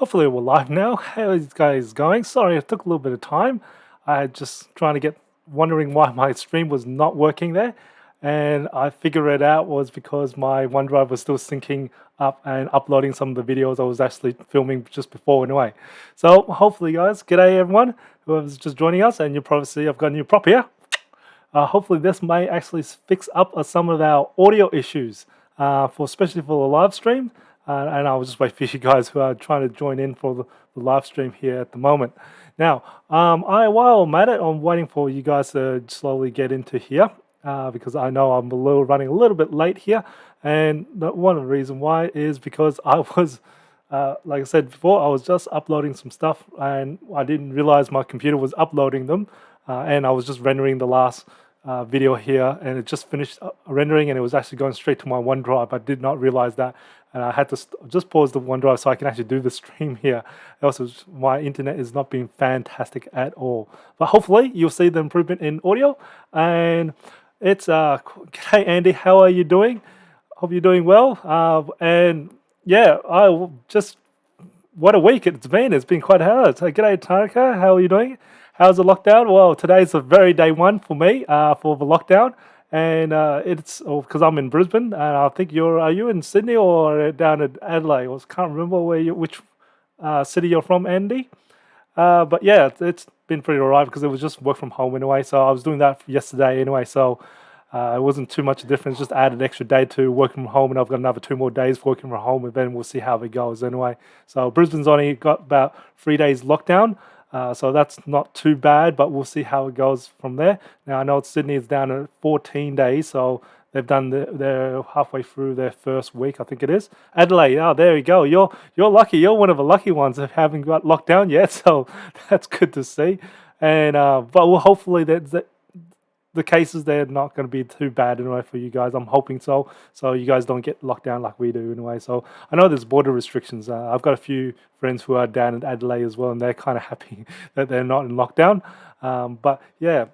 Hopefully we're live now. How are you guys going? Sorry, it took a little bit of time. I just trying to wondering why my stream was not working there. And I figured it out was because my OneDrive was still syncing up and uploading some of the videos I was actually filming just before anyway. So hopefully guys, g'day everyone whoever's just joining us, and you'll probably see I've got a new prop here. Hopefully this may actually fix up some of our audio issues, especially for the live stream. And I'll just wait for you guys who are trying to join in for the live stream here at the moment. Now, while I'm at it, I'm waiting for you guys to slowly get into here because I know I'm running a little bit late here. And one of the reasons why is because I was, like I said before, I was just uploading some stuff and I didn't realize my computer was uploading them. And I was just rendering the last video here, and it just finished rendering, and it was actually going straight to my OneDrive. I did not realize that, and I had to just pause the OneDrive so I can actually do the stream here. Also, my internet is not being fantastic at all, but hopefully you'll see the improvement in audio. And it's hey Andy, how are you doing? Hope you're doing well. And yeah, what a week it's been. It's been quite hard. So, g'day Tanaka, how are you doing? How's the lockdown? Well, today's the very day one for me for the lockdown, and it's because I'm in Brisbane, and I think are you in Sydney or down at Adelaide? I can't remember which city you're from, Andy. But yeah, it's been pretty alright because it was just work from home anyway. So I was doing that yesterday anyway, so it wasn't too much difference. Just add an extra day to working from home, and I've got another 2 more days working from home, and then we'll see how it goes anyway. So Brisbane's only got about 3 days lockdown. So that's not too bad, but we'll see how it goes from there. Now I know Sydney is down at 14 days, so they've done they're halfway through their first week, I think it is. Adelaide, oh there you go. You're lucky. You're one of the lucky ones that haven't got locked down yet, so that's good to see. And but well, hopefully the cases they're not going to be too bad anyway for you guys. I'm hoping so. So you guys don't get locked down like we do anyway. So I know there's border restrictions. I've got a few friends who are down in Adelaide as well, and they're kind of happy that they're not in lockdown. But yeah,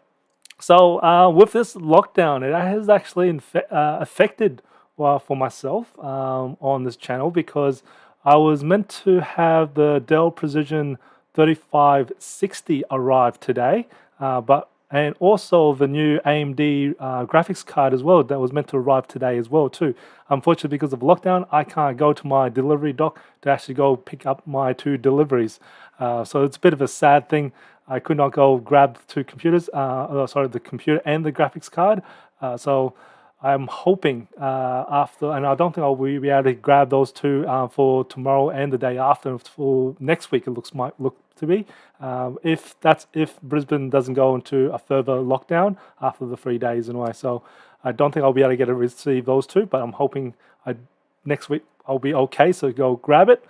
so with this lockdown, it has actually affected for myself on this channel because I was meant to have the Dell Precision 3560 arrive today, and also the new AMD graphics card as well that was meant to arrive today as well too. Unfortunately, because of lockdown, I can't go to my delivery dock to actually go pick up my 2 deliveries. So it's a bit of a sad thing. I could not go grab 2 computers, the computer and the graphics card. So I'm hoping after, and I don't think I'll be able to grab those 2 for tomorrow and the day after. For next week, it might look to be. If Brisbane doesn't go into a further lockdown after the 3 days anyway. So I don't think I'll be able to receive those 2, but I'm hoping next week I'll be okay. So go grab it.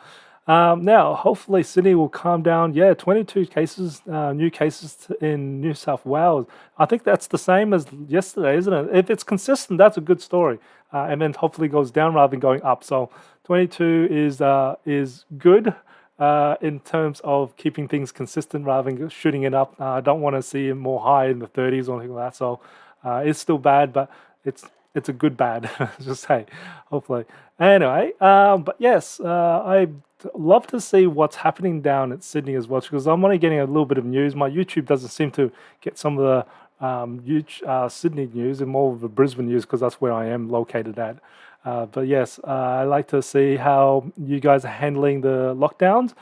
Now, hopefully Sydney will calm down. Yeah, 22 cases, new cases in New South Wales. I think that's the same as yesterday, isn't it? If it's consistent, that's a good story. And then hopefully goes down rather than going up. So 22 is good in terms of keeping things consistent rather than shooting it up. I don't want to see it more high in the 30s or anything like that. So it's still bad, but it's a good bad, just say, hopefully. Anyway, but yes, I love to see what's happening down at Sydney as well, because I'm only getting a little bit of news. My YouTube doesn't seem to get some of the Sydney news and more of the Brisbane news because that's where I am located at. But yes, I like to see how you guys are handling the lockdowns.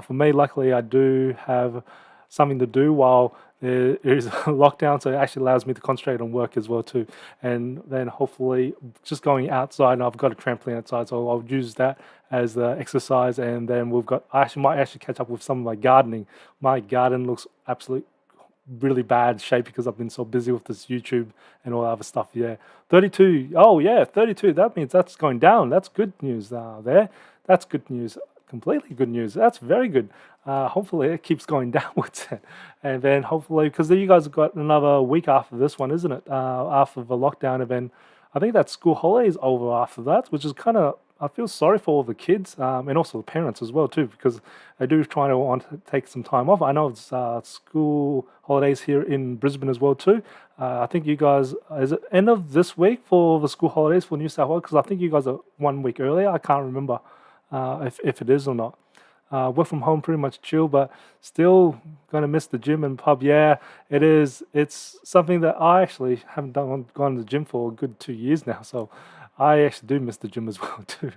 For me, luckily, I do have something to do while there is a lockdown, so it actually allows me to concentrate on work as well too. And then hopefully just going outside, and I've got a trampoline outside, so I'll use that as the exercise. And then I might actually catch up with some of my gardening. My garden looks absolutely really bad shape because I've been so busy with this YouTube and all that other stuff. Yeah, 32. Oh yeah, 32. That means that's going down. That's good news there. That's good news. Completely good news. That's very good. Hopefully it keeps going downwards, and then hopefully, because you guys have got another week after this one, isn't it? After the lockdown, and then I think that school holiday is over after that, which is kind of, I feel sorry for all the kids and also the parents as well too, because they do want to take some time off. I know it's school holidays here in Brisbane as well too. I think you guys, is it end of this week for the school holidays for New South Wales? Because I think you guys are 1 week earlier. I can't remember if it is or not. Work from home, pretty much chill, but still gonna miss the gym and pub. Yeah, it is. It's something that I actually haven't gone to the gym for a good 2 years now. So I actually do miss the gym as well too.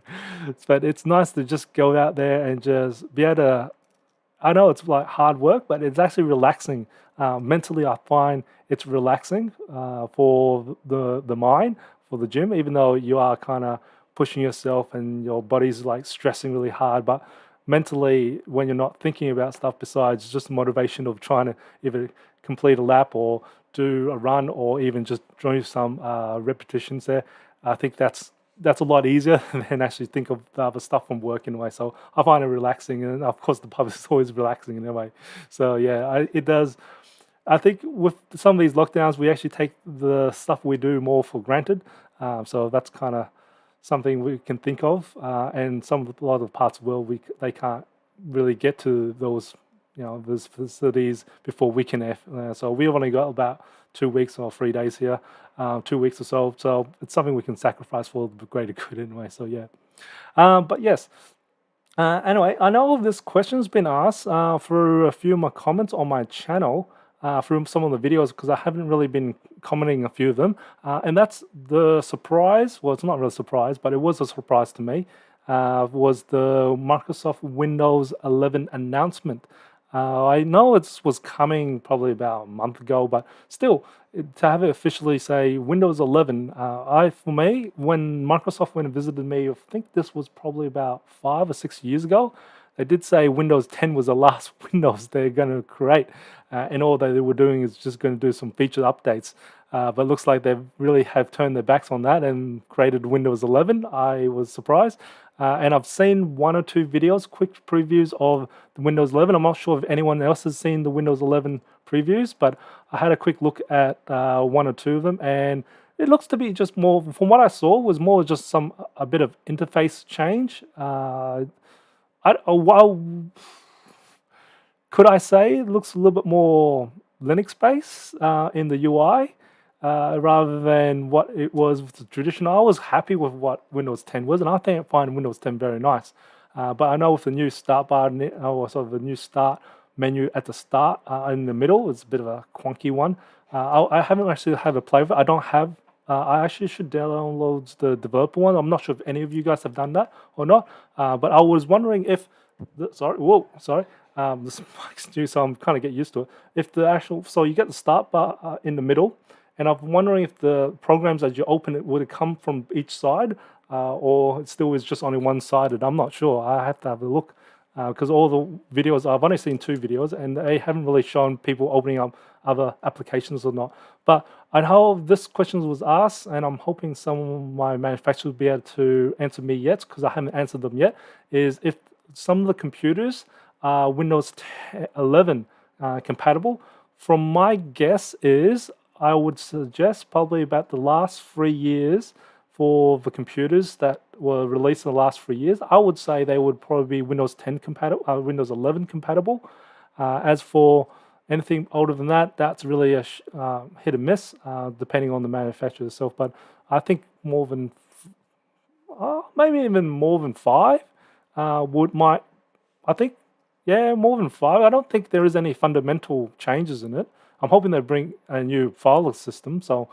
But it's nice to just go out there and just be able to. I know it's like hard work, but it's actually relaxing. Mentally, I find it's relaxing for the mind for the gym, even though you are kind of pushing yourself and your body's like stressing really hard. But mentally, when you're not thinking about stuff besides just the motivation of trying to either complete a lap or do a run or even just do some repetitions there, I think that's a lot easier than actually think of the other stuff from work in a way. So I find it relaxing, and of course the pub is always relaxing in a way. So yeah, it does. I think with some of these lockdowns, we actually take the stuff we do more for granted. So that's kind of something we can think of. And a lot of parts of the world, they can't really get to those facilities before we can. So we've only got about 2 weeks or 3 days here, 2 weeks or so. So it's something we can sacrifice for the greater good anyway. So yeah. But yes. Anyway, I know this question's been asked through a few of my comments on my channel, through some of the videos, because I haven't really been commenting a few of them. And that's the surprise. Well, it's not really a surprise, but it was a surprise to me. Was the Microsoft Windows 11 announcement. I know it was coming probably about a month ago, but still, to have it officially say Windows 11, for me, when Microsoft went and visited me, I think this was probably about 5 or 6 years ago. They did say Windows 10 was the last Windows they're going to create, and all that they were doing is just going to do some feature updates. But it looks like they really have turned their backs on that and created Windows 11. I was surprised. And I've seen one or two videos, quick previews of the Windows 11. I'm not sure if anyone else has seen the Windows 11 previews, but I had a quick look at one or two of them, and it looks to be just more, from what I saw, was more just a bit of interface change. Well, could I say it looks a little bit more Linux-based in the UI? Rather than what it was with the traditional. I was happy with what Windows 10 was, and I find Windows 10 very nice. But I know with the new start bar, or sort of the new start menu at the start in the middle, it's a bit of a quonky one. I haven't actually had a play with it. I don't have. I actually should download the developer one. I'm not sure if any of you guys have done that or not. But I was wondering if. Sorry. This mic's new, so I'm kind of get used to it. If the actual, so you get the start bar in the middle. And I'm wondering if the programs as you open it, would it come from each side, or it still is just only one-sided? I'm not sure. I have to have a look, because all the videos, I've only seen 2 videos, and they haven't really shown people opening up other applications or not. But I know this question was asked, and I'm hoping some of my manufacturers will be able to answer me yet, because I haven't answered them yet, is if some of the computers are Windows 11 compatible. From my guess is, I would suggest probably about the last 3 years for the computers that were released in the last 3 years. I would say they would probably be Windows 10 compatible, Windows 11 compatible. As for anything older than that, that's really a hit and miss, depending on the manufacturer itself. But I think more than, maybe even more than 5 I think, yeah, more than 5. I don't think there is any fundamental changes in it. I'm hoping they bring a new file system. So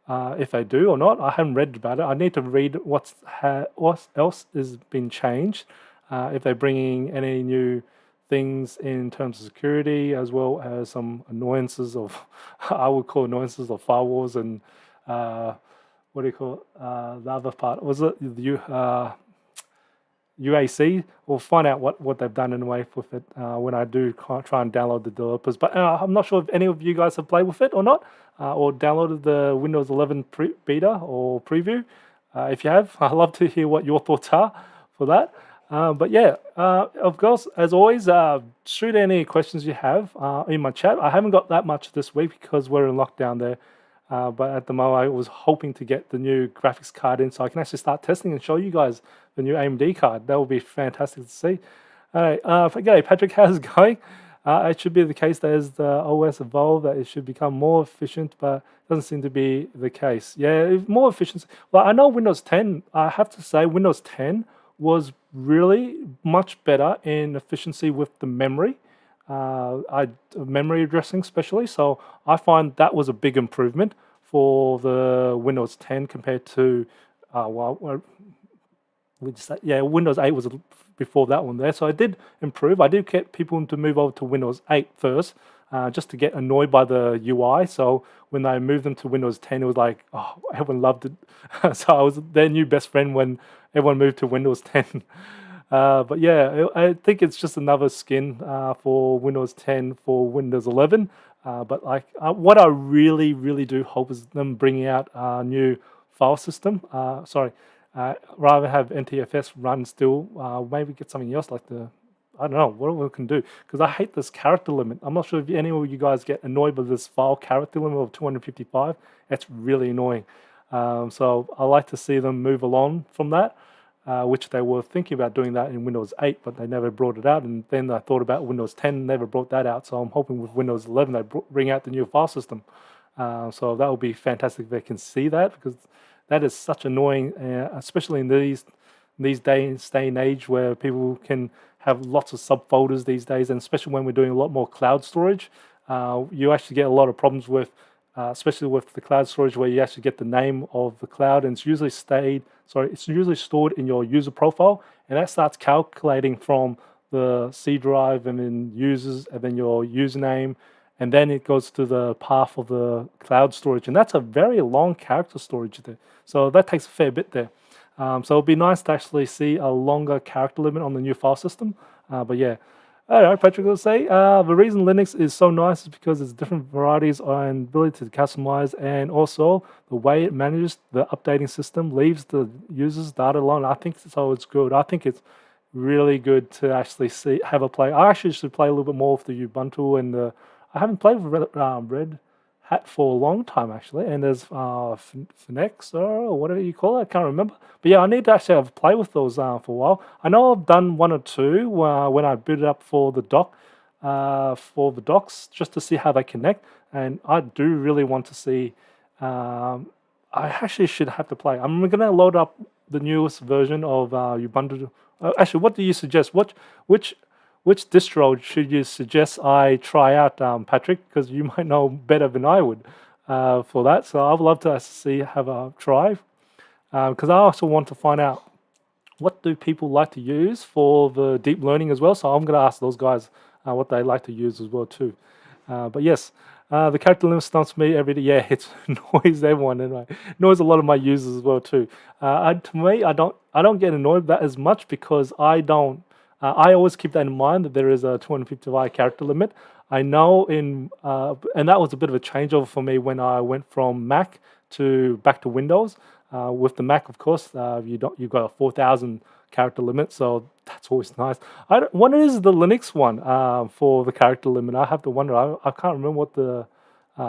if they do or not, I haven't read about it. I need to read what else is being changed. If they're bringing any new things in terms of security, as well as some annoyances of, I would call annoyances of firewalls and what do you call it? The other part, was it the UAC? We'll find out what they've done in a way with it when I do try and download the developers. But I'm not sure if any of you guys have played with it or not, or downloaded the Windows 11 beta or preview. If you have, I'd love to hear what your thoughts are for that. But yeah, of course, as always, shoot any questions you have in my chat. I haven't got that much this week because we're in lockdown there. But at the moment, I was hoping to get the new graphics card in so I can actually start testing and show you guys the new AMD card. That would be fantastic to see. All right, okay, Patrick, how's it going? It should be the case that as the OS evolve, that it should become more efficient, but it doesn't seem to be the case. Yeah, more efficiency. Well, I know Windows 10, I have to say Windows 10 was really much better in efficiency with the memory, memory addressing especially. So I find that was a big improvement for the Windows 10 compared to we just yeah, Windows 8 was before that one there. So I did improve. I did get people to move over to Windows 8 first, just to get annoyed by the UI. So when I moved them to Windows 10, it was like, oh, everyone loved it. So I was their new best friend when everyone moved to Windows 10. But yeah, I think it's just another skin for Windows 10 for Windows 11. But like, what I really, really do hope is them bringing out a new file system. Rather have NTFS run still. Maybe get something else like I don't know what we can do, because I hate this character limit. I'm not sure if any of you guys get annoyed by this file character limit of 255. That's really annoying. So I like to see them move along from that, which they were thinking about doing that in Windows 8, but they never brought it out. And then I thought about Windows 10, never brought that out. So I'm hoping with Windows 11 they bring out the new file system. So that would be fantastic if they can see that, because that is such annoying, especially in these days and age where people can have lots of subfolders these days, and especially when we're doing a lot more cloud storage, you actually get a lot of problems with, especially with the cloud storage, where you actually get the name of the cloud, and it's usually stored in your user profile, and that starts calculating from the C drive and then users and then your username, and then it goes to the path of the cloud storage, and that's a very long character storage there. So that takes a fair bit there. So it'd be nice to actually see a longer character limit on the new file system. But yeah, all right, Patrick will say the reason Linux is so nice is because it's different varieties and ability to customize, and also the way it manages the updating system leaves the user's data alone. I think so. It's good. I think it's really good to actually have a play. I actually should play a little bit more with the Ubuntu and the. I haven't played with Red Hat for a long time actually, and there's Finex or whatever you call it. I can't remember, but yeah, I need to actually have a play with those for a while. I know I've done one or two when I boot it up for the docs, just to see how they connect, and I do really want to see. I actually should have to play. I'm gonna load up the newest version of Ubuntu. Actually, what do you suggest? Which distro should you suggest I try out, Patrick? Because you might know better than I would for that. So I'd love to have a try, because I also want to find out what do people like to use for the deep learning as well. So I'm going to ask those guys what they like to use as well too. But yes, the character limit stumps me every day. Yeah, it annoys everyone, and it annoys a lot of my users as well too. To me, I don't get annoyed that as much, because I don't. I always keep that in mind, that there is a 255 character limit. I know and that was a bit of a changeover for me when I went from Mac back to Windows. With the Mac, of course, you've got a 4,000 character limit, so that's always nice. What is the Linux one for the character limit? I have to wonder. I can't remember what the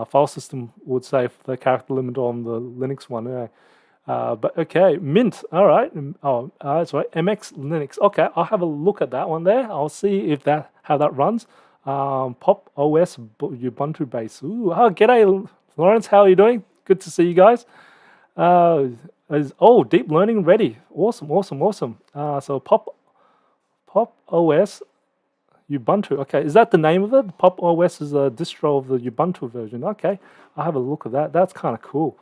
file system would say for the character limit on the Linux one. Yeah. But okay, Mint. All right. Oh, that's right. MX Linux. Okay, I'll have a look at that one there. I'll see if how that runs. Pop OS Ubuntu base. Ooh, g'day, Lawrence. How are you doing? Good to see you guys. Deep learning ready. Awesome. So Pop OS Ubuntu. Okay, is that the name of it? Pop OS is a distro of the Ubuntu version. Okay, I'll have a look at that. That's kind of cool.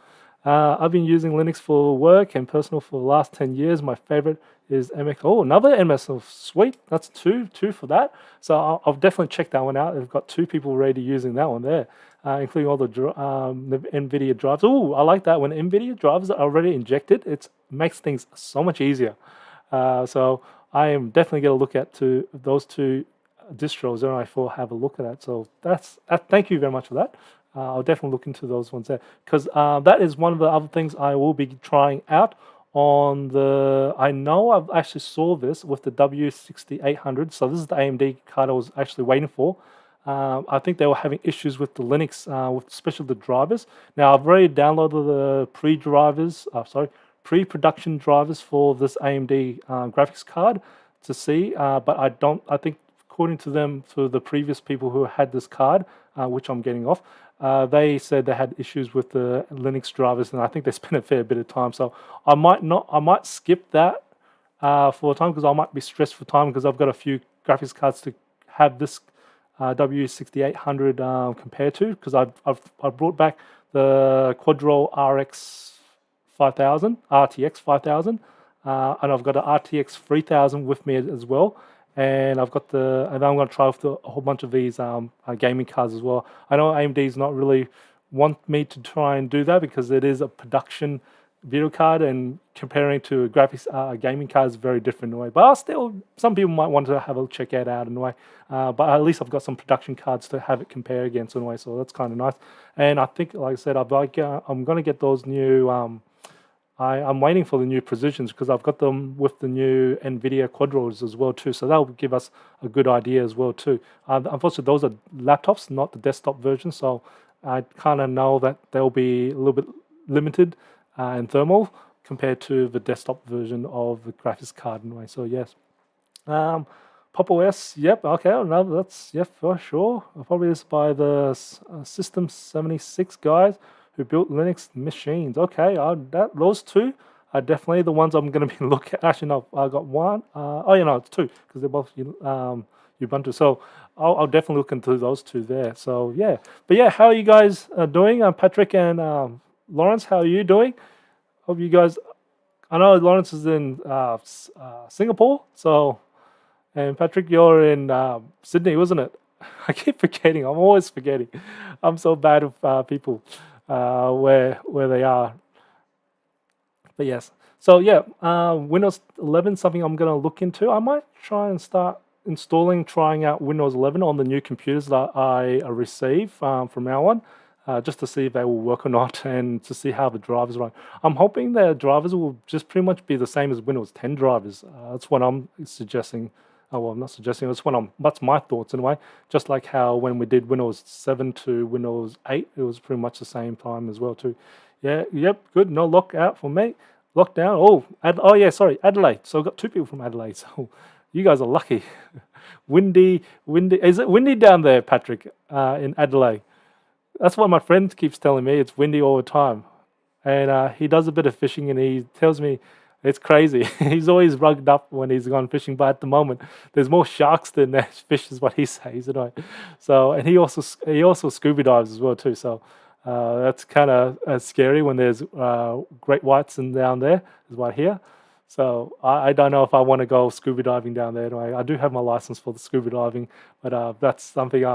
I've been using Linux for work and personal for the last 10 years. My favorite is MX. Oh, another MS. Sweet. That's two for that. So I'll definitely check that one out. I've got two people already using that one there, including all the NVIDIA drives. Oh, I like that. When NVIDIA drives are already injected, it makes things so much easier. So I am definitely going to look at those two distros, and I have a look at that. So thank you very much for that. I'll definitely look into those ones there, because that is one of the other things I will be trying out on the. I know I've actually saw this with the W6800. So this is the AMD card I was actually waiting for. I think they were having issues with the Linux, especially the drivers. Now I've already downloaded the pre-production drivers for this AMD graphics card to see, but I think according to them, for the previous people who had this card, which I'm getting off, they said they had issues with the Linux drivers, and I think they spent a fair bit of time. So I might skip that for time because I might be stressed for time because I've got a few graphics cards to have this W6800 compared to because I've brought back the Quadro RTX 5000, and I've got an RTX 3000 with me as well. And and I'm going to try with a whole bunch of these gaming cards as well. I know AMD's not really want me to try and do that because it is a production video card, and comparing to a graphics gaming card is very different in a way. But still, some people might want to have a check it out in a way. But at least I've got some production cards to have it compare against in a way, so that's kind of nice. And I think, like I said, I'm going to get those new. I'm waiting for the new Precisions because I've got them with the new NVIDIA Quadros as well too. So that'll give us a good idea as well too. Unfortunately, those are laptops, not the desktop version. So I kind of know that they'll be a little bit limited in thermal compared to the desktop version of the graphics card anyway. So yes. Pop OS, yep, okay, no, that's, yep, for sure. Probably this by the System 76 guys who built Linux machines. Okay, those two are definitely the ones I'm going to be looking at. Actually, no, I got one. Oh, yeah, no, it's two because they're both Ubuntu. So I'll definitely look into those two there. So yeah, but yeah, how are you guys doing? Patrick and Lawrence, how are you doing? Hope you guys. I know Lawrence is in Singapore, so. And Patrick, you're in Sydney, wasn't it? I keep forgetting. I'm always forgetting. I'm so bad with people where they are. But yes. So yeah, Windows 11 something I'm going to look into. I might try and start trying out Windows 11 on the new computers that I receive from now on. Just to see if they will work or not, and to see how the drivers run. I'm hoping the drivers will just pretty much be the same as Windows 10 drivers. That's what I'm suggesting. Oh, well, I'm not suggesting. That's my thoughts in a way. Just like how when we did Windows 7 to Windows 8, it was pretty much the same time as well too. Yeah, yep, good. No lockout for me. Lockdown. Oh yeah, sorry, Adelaide. So I've got two people from Adelaide. So you guys are lucky. Windy. Is it windy down there, Patrick? In Adelaide. That's what my friend keeps telling me. It's windy all the time, and he does a bit of fishing, and he tells me. It's crazy. He's always rugged up when he's gone fishing, but at the moment there's more sharks than there's fish, is what he says. You know? So, and he also scuba dives as well too. So that's kind of scary when there's great whites and down there, is what I hear. So I don't know if I want to go scuba diving down there. Anyway, I do have my license for the scuba diving, but that's something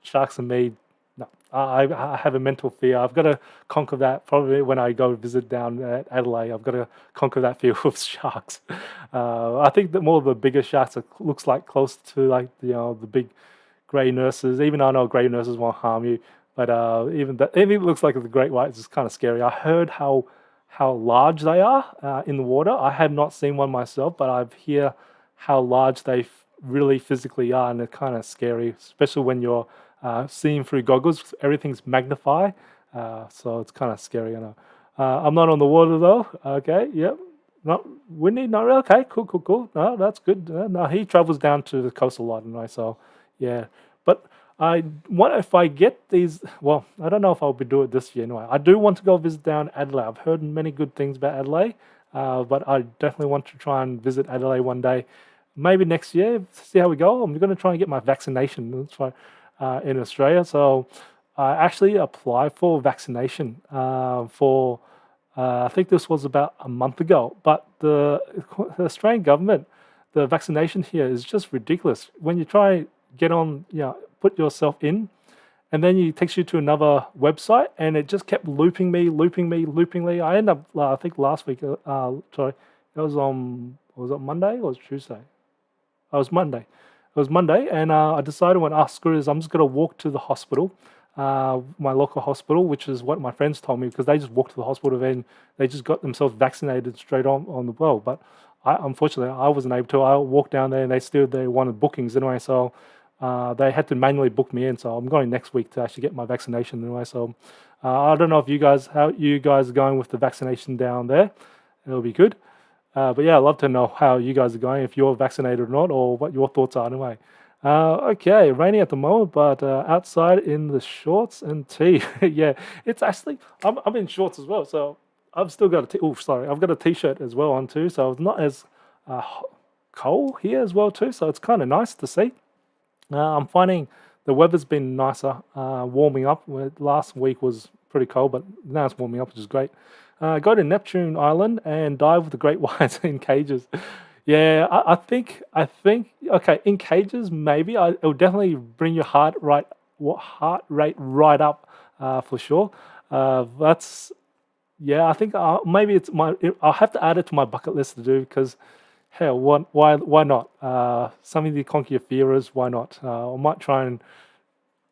sharks and me. No, I have a mental fear. I've got to conquer that probably when I go visit down at Adelaide. I've got to conquer that fear with sharks. I think that more of the bigger sharks looks like close to like the big grey nurses. Even though I know grey nurses won't harm you, but even it looks like the great whites is kind of scary. I heard how large they are in the water. I have not seen one myself, but I've hear how large they really physically are, and they're kind of scary, especially when you're seeing through goggles. Everything's magnified, so it's kind of scary. I know. I'm not on the water though. Okay, yep. Not windy. Not really. Okay, cool. No, that's good. No, he travels down to the coast a lot, anyway. So yeah, but if I get these. Well, I don't know if I'll be doing it this year. Anyway, I do want to go visit down Adelaide. I've heard many good things about Adelaide, but I definitely want to try and visit Adelaide one day. Maybe next year. See how we go. I'm going to try and get my vaccination. That's right. In Australia, so I actually applied for vaccination for I think this was about a month ago. But the Australian government, the vaccination here is just ridiculous. When you try get on, put yourself in, and then it takes you to another website, and it just kept looping me. I ended up, I think last week. Sorry, it was it Monday or was it Tuesday? It was Monday. It was Monday, and I decided screw this, I'm just going to walk to the hospital, my local hospital, which is what my friends told me, because they just walked to the hospital and they just got themselves vaccinated straight on the well. But unfortunately, I wasn't able to. I walked down there, and they wanted bookings anyway, so they had to manually book me in. So I'm going next week to actually get my vaccination anyway. So I don't know how you guys are going with the vaccination down there. It'll be good. But yeah, I'd love to know how you guys are going, if you're vaccinated or not, or what your thoughts are anyway. Okay, raining at the moment, but outside in the shorts and tee. Yeah, it's actually, I'm in shorts as well, so I've still got I've got a t-shirt as well on too, so it's not as uh, cold here as well too, so it's kind of nice to see. I'm finding the weather's been nicer, warming up. Last week was pretty cold, but now it's warming up, which is great. Go to Neptune Island and dive with the great whites in cages. Yeah, I think, okay, in cages maybe it will definitely bring your heart rate right up, for sure. That's Yeah, I think maybe I'll have to add it to my bucket list to do because hell, why not? Something to conquer your fear is why not? I might try and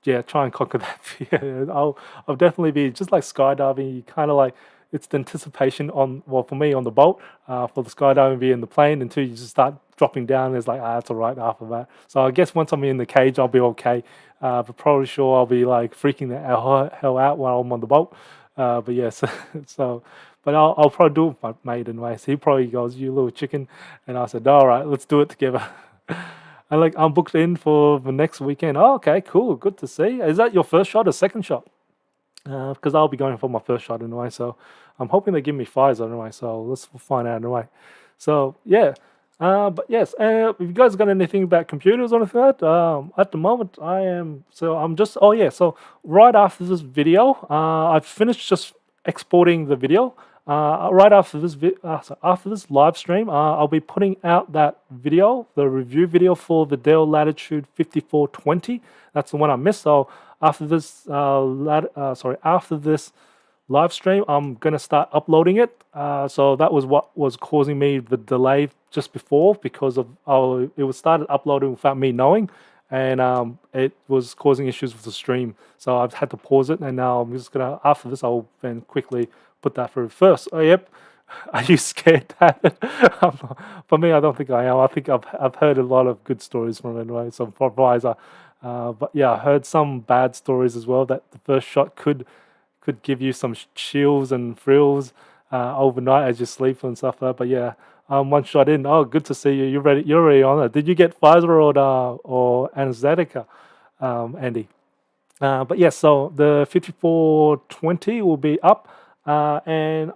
yeah, try and conquer that fear. I'll definitely be just like skydiving. You kind of like it's the anticipation on well for me on the boat, for the skydiving be in the plane until you just start dropping down. It's like it's all right after that. So I guess once I'm in the cage, I'll be okay. But probably sure I'll be like freaking the hell out while I'm on the boat. But yes, so but I'll probably do it with my mate anyway. So he probably goes, "You little chicken," and I said, "All right, let's do it together." And like I'm booked in for the next weekend. Oh, okay, cool, good to see. Is that your first shot or second shot? Because I'll be going for my first shot anyway. So I'm hoping they give me Pfizer anyway. So let's find out anyway. So yeah. But yes, if you guys got anything about computers or anything like that, at the moment I am. So I'm just. Oh yeah. So right after this video, I've finished just exporting the video. Right after so after this live stream, I'll be putting out that video, the review video for the Dell Latitude 5420. That's the one I missed. So after this, after this live stream, I'm gonna start uploading it. So that was what was causing me the delay just before because of it was started uploading without me knowing, and it was causing issues with the stream. So I've had to pause it, and now I'm just gonna after this I'll then quickly put that through first. Oh yep. Are you scared to have it? For me, I don't think I am. I think I've heard a lot of good stories from it anyway. So for Pfizer, but yeah, I heard some bad stories as well that the first shot could give you some chills and thrills overnight as you sleep and stuff like that. But yeah, one shot in. Oh, good to see you. You're ready. You're already on it. Did you get Pfizer or AstraZeneca, Andy? But yes, so the 5420 will be up. And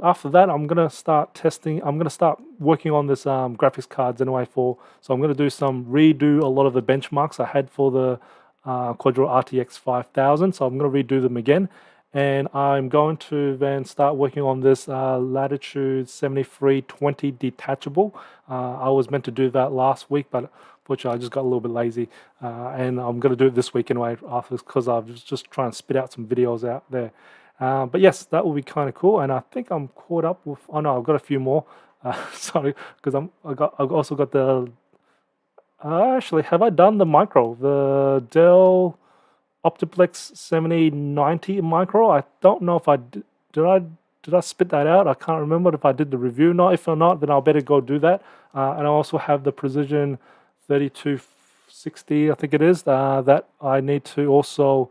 after that I'm gonna start testing. I'm gonna start working on this graphics cards anyway. So I'm gonna redo a lot of the benchmarks I had for the Quadro RTX 5000. So I'm gonna redo them again, and I'm going to then start working on this Latitude 7320 detachable. I was meant to do that last week, but unfortunately I just got a little bit lazy, and I'm gonna do it this week anyway after this because I was just trying to spit out some videos out there. But yes, that will be kind of cool, and I think I'm caught up with. Oh no, I've got a few more. Sorry, because I've also got the. Actually, have I done the micro? The Dell Optiplex 7090 micro. I don't know if I did I spit that out. I can't remember if I did the review. Not if not, then I'll better go do that. And I also have the Precision 3260, I think it is, that I need to also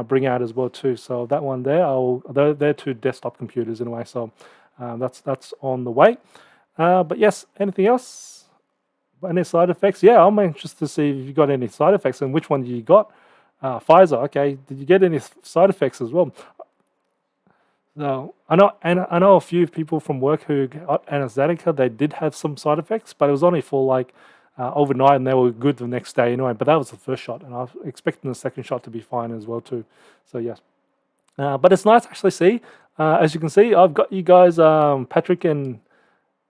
bring out as well too. So that one there, they're two desktop computers anyway. So that's on the way. But yes, anything else? Any side effects? Yeah, I'm interested to see if you got any side effects and which one you got. Pfizer, okay. Did you get any side effects as well? No, I know a few people from work who got AstraZeneca. They did have some side effects, but it was only for like overnight, and they were good the next day anyway. But that was the first shot, and I was expecting the second shot to be fine as well too. So yes, but it's nice to actually see. As you can see, I've got you guys, Patrick and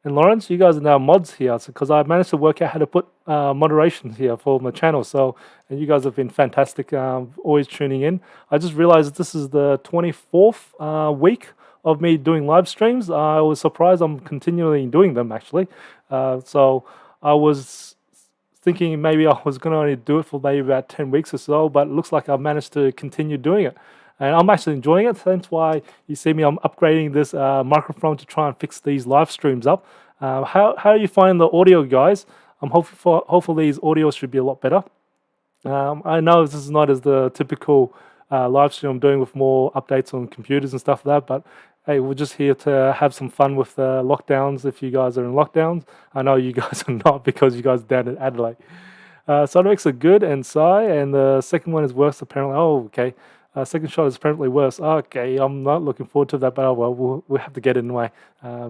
Lawrence. You guys are now mods here, because I managed to work out how to put moderation here for my channel. So, and you guys have been fantastic, always tuning in. I just realized this is the 24th week of me doing live streams. I was surprised I'm continually doing them actually. So I was thinking maybe I was going to only do it for maybe about 10 weeks or so, but it looks like I've managed to continue doing it. And I'm actually enjoying it. That's why you see me, I'm upgrading this microphone to try and fix these live streams up. How do you find the audio, guys? Hopefully these audios should be a lot better. I know this is not as the typical live stream I'm doing with more updates on computers and stuff like that, but hey, we're just here to have some fun with lockdowns. If you guys are in lockdowns, I know you guys are not, because you guys are down in Adelaide. Side effects are good and sigh, and the second one is worse apparently. Oh, okay. Second shot is apparently worse. Okay, I'm not looking forward to that, but oh well, we'll have to get it anyway,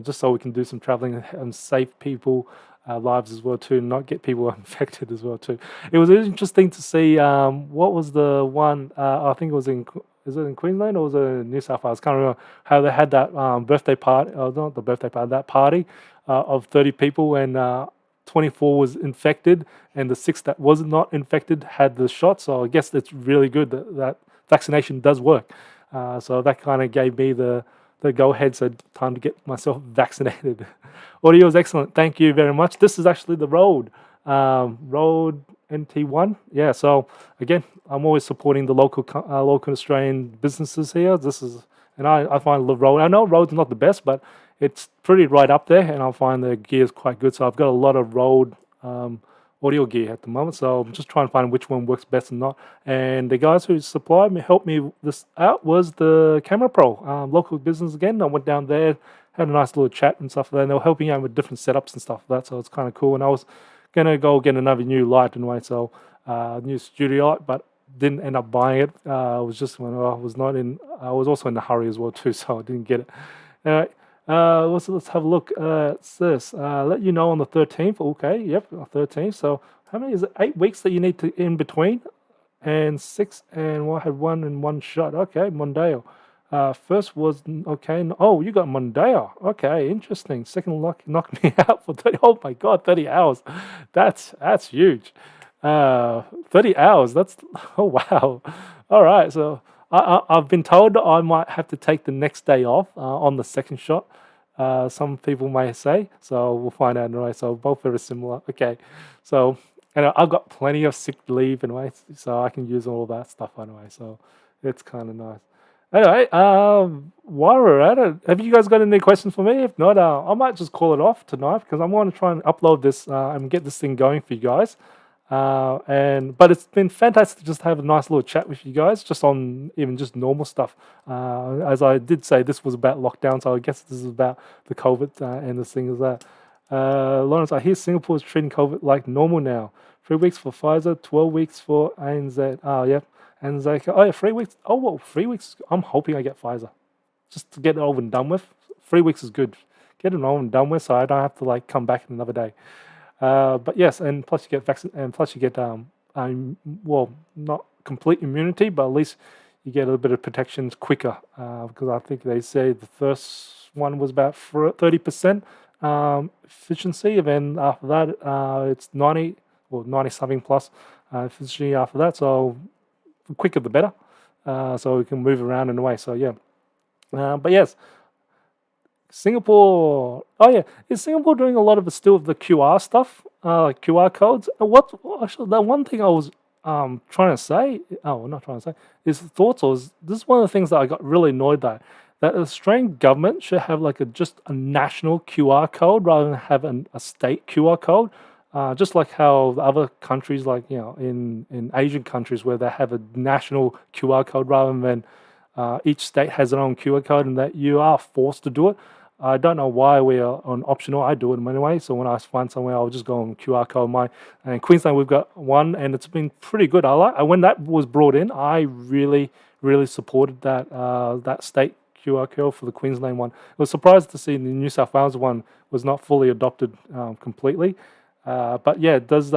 just so we can do some traveling and save people lives as well too, not get people infected as well too. It was interesting to see what was the one I think it was in is it in Queensland or was it in New South Wales? Can't remember how they had that birthday party. Not the birthday party, that party of 30 people and 24 was infected, and the 6 that was not infected had the shot. So I guess that's really good that vaccination does work. So that kind of gave me the go ahead. So time to get myself vaccinated. Audio is excellent. Thank you very much. This is actually the Rode NT1. Yeah. So again, I'm always supporting the local Australian businesses here. This is, and I find the Rode. I know Rode's not the best, but it's pretty right up there, and I find the gear is quite good. So I've got a lot of Rode audio gear at the moment. So I'm just trying to find which one works best and not. And the guys who supplied me, helped me this out was the Camera Pro, local business again. I went down there, had a nice little chat and stuff. And they were helping out with different setups and stuff like that. So it's kind of cool. And I was gonna go get another new light anyway, so new studio light, but didn't end up buying it. I was just when I was not in. I was also in a hurry as well too, so I didn't get it. All right. Let's have a look at this. Let you know on the 13th. Okay, yep, 13th. So how many is it? 8 weeks that you need to in between, and 6, and I had 1 in 1 shot. Okay, Mondeo. First was okay. Oh, you got Mondeo. Okay, interesting. Second knocked me out for 30. Oh my God, 30 hours. That's huge. 30 hours. That's oh wow. All right, so. I've been told that I might have to take the next day off on the second shot. Some people may say, so we'll find out anyway. So both very similar. Okay, so and I've got plenty of sick leave anyway, so I can use all that stuff anyway. So it's kind of nice. Anyway, while we're at it, have you guys got any questions for me? If not, I might just call it off tonight because I'm going to try and upload this and get this thing going for you guys. But it's been fantastic to just have a nice little chat with you guys, just on even just normal stuff. As I did say, this was about lockdown, so I guess this is about the COVID and the thing is that. Lawrence, I hear Singapore is treating COVID like normal now. 3 weeks for Pfizer, 12 weeks for ANZ. Oh, yeah, ANZ. Oh, yeah, 3 weeks. Oh, well, 3 weeks. I'm hoping I get Pfizer, just to get it over and done with. 3 weeks is good. Get it over and done with, so I don't have to like come back another day. But yes, and plus you get vaccine, and plus you get well, not complete immunity, but at least you get a little bit of protection quicker. Because I think they say the first one was about 30% efficiency, and then after that it's 90 or 90 something plus efficiency after that. So the quicker the better. So we can move around in a way. So yeah, but yes. Singapore. Oh yeah, is Singapore doing a lot of the QR stuff, like QR codes? What actually the one thing I was trying to say, not trying to say, is thoughts was this is one of the things that I got really annoyed by. That the Australian government should have like just a national QR code rather than have a state QR code. Just like how the other countries, like in Asian countries, where they have a national QR code rather than each state has their own QR code, and that you are forced to do it. I don't know why we are on optional. I do it anyway. So when I find somewhere, I'll just go on QR code. In Queensland, we've got one, and it's been pretty good. When that was brought in, I really, really supported that state QR code for the Queensland one. I was surprised to see the New South Wales one was not fully adopted completely. But yeah, does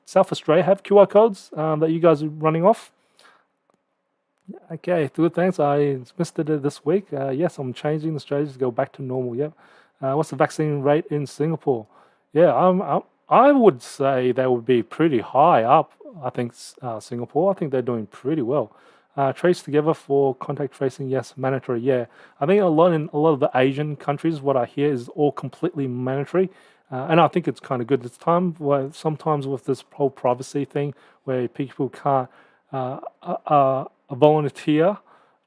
South Australia have QR codes that you guys are running off? Okay, good. Thanks. I missed it this week. Yes, I'm changing the strategy to go back to normal. Yep. What's the vaccine rate in Singapore? Yeah, I would say they would be pretty high up. I think Singapore. I think they're doing pretty well. Trace together for contact tracing. Yes, mandatory. Yeah, I think in a lot of the Asian countries, what I hear is all completely mandatory. And I think it's kind of good. It's time where sometimes with this whole privacy thing, where people can't a volunteer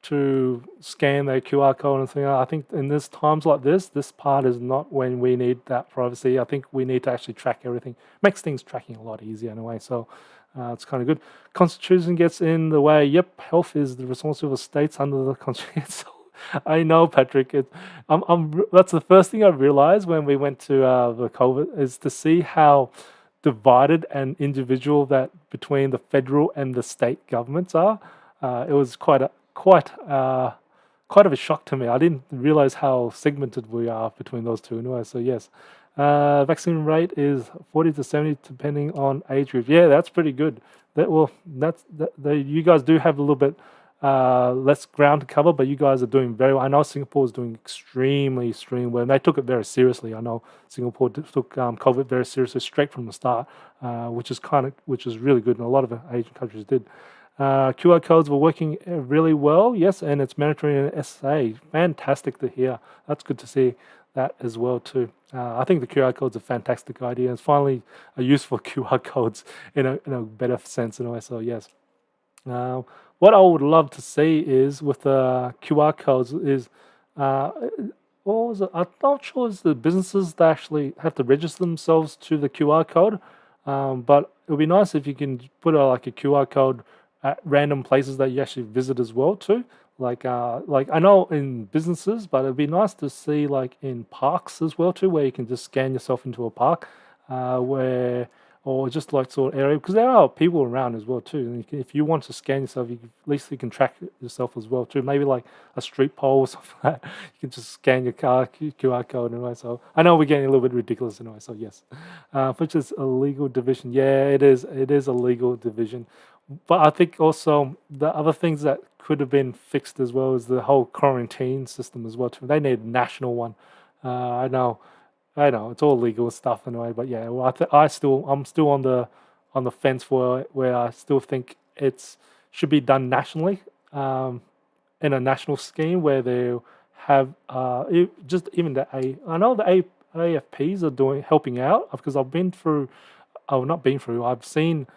to scan their QR code and thing. I think in this times like this part is not when we need that privacy. I think we need to actually track everything. Makes things tracking a lot easier in a way. So it's kind of good. Constitution gets in the way. Yep, health is the responsibility of states under the Constitution. So I know, Patrick. That's the first thing I realized when we went to the COVID is to see how divided and individual that between the federal and the state governments are. it was quite of a shock to me. I didn't realize how segmented we are between those two anyway. So yes, vaccine rate is 40 to 70 depending on age group. Yeah, that's pretty good. You guys do have a little bit less ground to cover, but you guys are doing very well. I know Singapore is doing extremely well, and they took it very seriously. I know Singapore took COVID very seriously straight from the start, which is really good, and a lot of Asian countries did. QR codes were working really well, yes, and it's mandatory in SA. Fantastic to hear. That's good to see that as well too. I think the QR code's a fantastic idea. It's finally a useful QR codes in a better sense in a way. So yes. Uh, what I would love to see is with the QR codes is uh, what was it? I'm not sure it's the businesses that actually have to register themselves to the QR code. But it would be nice if you can put like a QR code at random places that you actually visit as well too. Like I know in businesses, but it'd be nice to see like in parks as well too, where you can just scan yourself into a park, where or just like sort of area because there are people around as well too. And if you want to scan yourself, at least you can track yourself as well too. Maybe like a street pole or something like that. You can just scan your car QR code anyway. So I know we're getting a little bit ridiculous anyway. So yes, which is a legal division. Yeah, it is. It is a legal division. But I think also the other things that could have been fixed as well is the whole quarantine system as well too. They need a national one. I know, I know, it's all legal stuff in a way, but yeah, well, I'm still on the fence where I still think it's should be done nationally, in a national scheme where they have just even I know the AFPs are doing helping out because I've been through, oh not been through, I've seen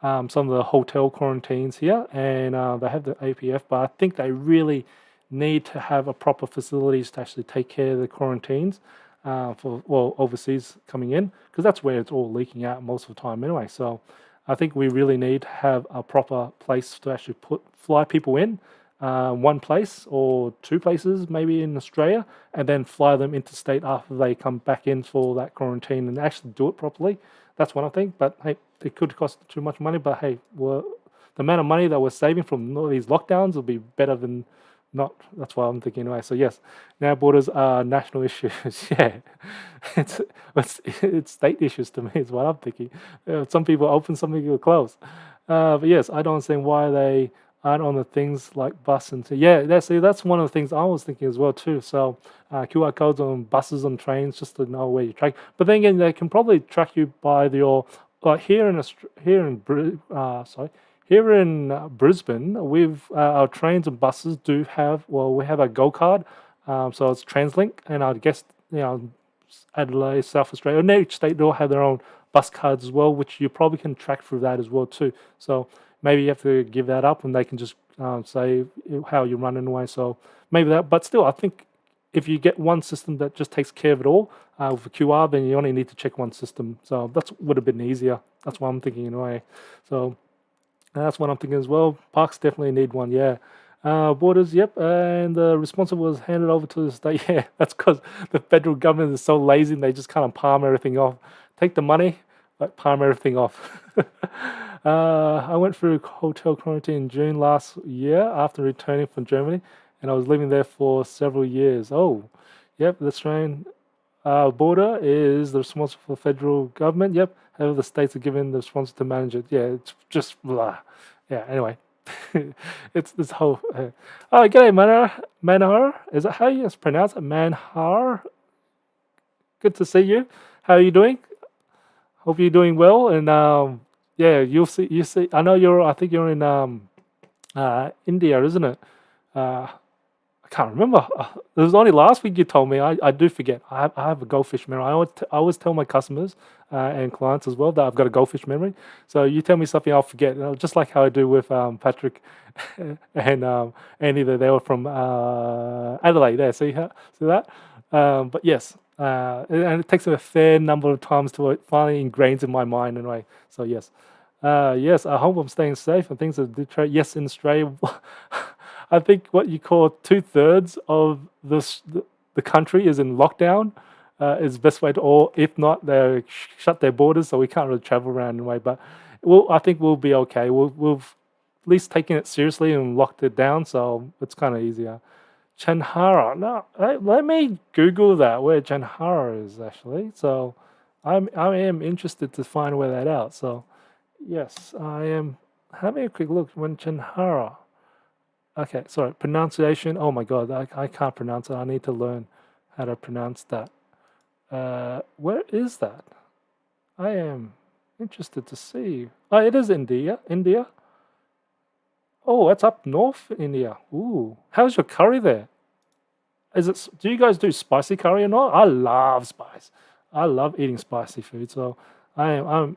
some of the hotel quarantines here, and they have the APF, but I think they really need to have a proper facilities to actually take care of the quarantines for well overseas coming in because that's where it's all leaking out most of the time anyway. So I think we really need to have a proper place to actually fly people in. One place or two places, maybe in Australia, and then fly them interstate after they come back in for that quarantine and actually do it properly. That's one I think. But hey, it could cost too much money. But hey, the amount of money that we're saving from all these lockdowns will be better than not. That's why I'm thinking anyway. So yes, now borders are national issues. Yeah, it's, it's state issues to me. Is what I'm thinking. Some people open, some people close. But yes, I don't understand why they aren't on the things like bus and yeah. That's one of the things I was thinking as well too. So QR codes on buses and trains just to know where you track. But then again, they can probably track you by your like here in Brisbane, our trains and buses do have we have a Go Card, so it's TransLink, and I guess Adelaide, South Australia, and each state they all have their own bus cards as well, which you probably can track through that as well too. So maybe you have to give that up, and they can just say how you're running away. So maybe that, but still, I think if you get one system that just takes care of it all with a QR, then you only need to check one system. So that's would have been easier. That's what I'm thinking in a way. So that's what I'm thinking as well. Parks definitely need one. Yeah. Borders, yep, and the responsible was handed over to the state. Yeah, that's because the federal government is so lazy and they just kind of palm everything off. Take the money, but palm everything off. I went through hotel quarantine in June last year after returning from Germany, and I was living there for several years. Oh, yep, the Australian border is the responsible for the federal government. Yep, however, the states are given the response to manage it. Yeah, it's just blah. Yeah, anyway. It's this whole. Oh, g'day, Manhar. Is that how you pronounce it? Manhar. Good to see you. How are you doing? Hope you're doing well. And yeah, you'll see. You see. I know you're. I think you're in India, isn't it? I can't remember. It was only last week you told me. I do forget. I have a goldfish memory. I always tell my customers and clients as well that I've got a goldfish memory. So you tell me something, I'll forget. Just like how I do with Patrick and Andy. They were from Adelaide. There, see that? But yes, and it takes a fair number of times to finally ingrains in my mind anyway. So yes. Yes, I hope I'm staying safe and things are Detroit. Yes, in Australia, I think what you call 2/3 of the country is in lockdown. Is the best way to, or if not, they shut their borders, so we can't really travel around anyway. But I think we'll be okay. least taken it seriously and locked it down, so it's kind of easier. Chanhara. No, let me Google that where Chanhara is actually. So I am interested to find where that out. So yes, I am having a quick look when Chanhara. Okay, sorry, pronunciation. Oh my God, I can't pronounce it. I need to learn how to pronounce that. Where is that? I am interested to see. Oh, it is India. India. Oh, it's up north India. Ooh, how's your curry there? Is it? Do you guys do spicy curry or not? I love spice. I love eating spicy food. So but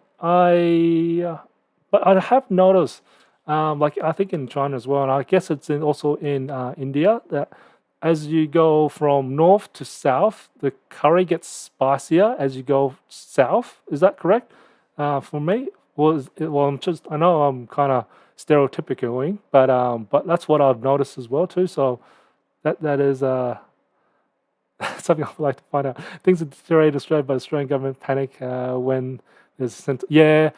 I have noticed, like I think in China as well, and I guess it's also in India that as you go from north to south, the curry gets spicier as you go south. Is that correct? For me, well, I know I'm kind of stereotypical, but that's what I've noticed as well too. So that is something I would like to find out. Things that deteriorate Australia by the Australian government panic when there's yeah.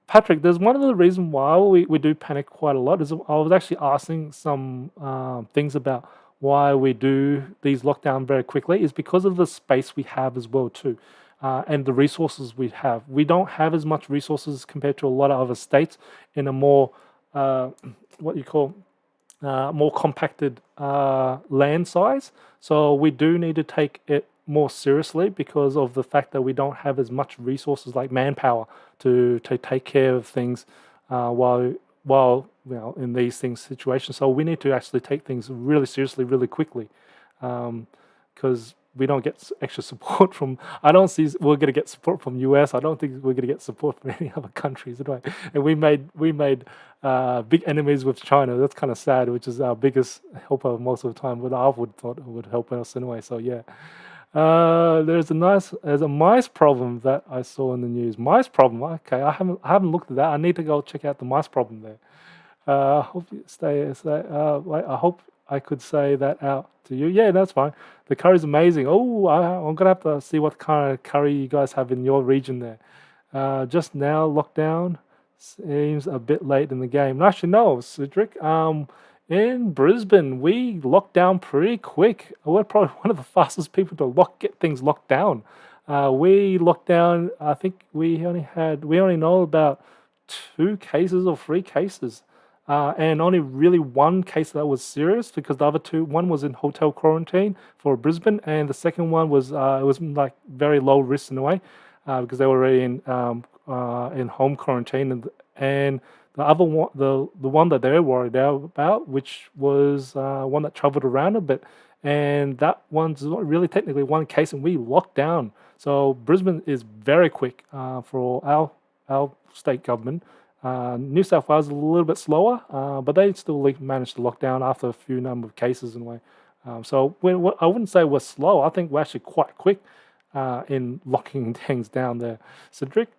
Patrick, there's one of the reasons why we do panic quite a lot is I was actually asking some things about why we do these lockdown very quickly is because of the space we have as well too, and the resources we have. We don't have as much resources compared to a lot of other states in a more what you call more compacted land size. So we do need to take it more seriously because of the fact that we don't have as much resources like manpower to take care of things while in these things situations. So we need to actually take things really seriously, really quickly, because we don't get extra support from. I don't see we're going to get support from US. I don't think we're going to get support from any other countries anyway. And we made big enemies with China. That's kind of sad, which is our biggest helper most of the time. But I would thought it would help us anyway. So yeah. There's a mice problem that I saw in the news. Mice problem. Okay, I haven't looked at that. I need to go check out the mice problem there. Hope you stay. Wait, I hope I could say that out to you. Yeah, that's fine. The curry's amazing. Oh, I'm gonna have to see what kind of curry you guys have in your region there. Just now, lockdown seems a bit late in the game. Actually, no, Cedric. In Brisbane, we locked down pretty quick. We're probably one of the fastest people to get things locked down. We locked down. I think we only know about 2 cases or 3 cases, and only really one case that was serious because the other two, one was in hotel quarantine for Brisbane, and the second one was it was like very low risk in a way because they were already in home quarantine, and the other one, the one that they're worried about, which was one that travelled around a bit, and that one's not really technically one case, and we locked down. So Brisbane is very quick for our state government. New South Wales is a little bit slower, but they still managed to lock down after a few number of cases in a way. So I wouldn't say we're slow. I think we're actually quite quick in locking things down there. Cedric?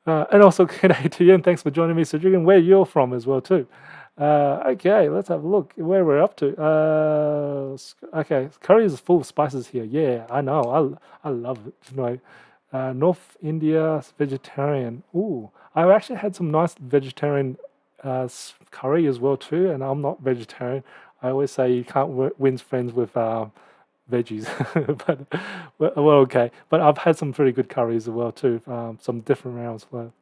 And also, good day to you, and thanks for joining me, Cedric, and where you're from as well too. Okay, let's have a look where we're up to. Okay, curry is full of spices here. Yeah, I know. I love it. North India vegetarian. Ooh, I've actually had some nice vegetarian curry as well too, and I'm not vegetarian. I always say you can't win friends with veggies, but okay. But I've had some pretty good curries as well too. Some different rounds. Well,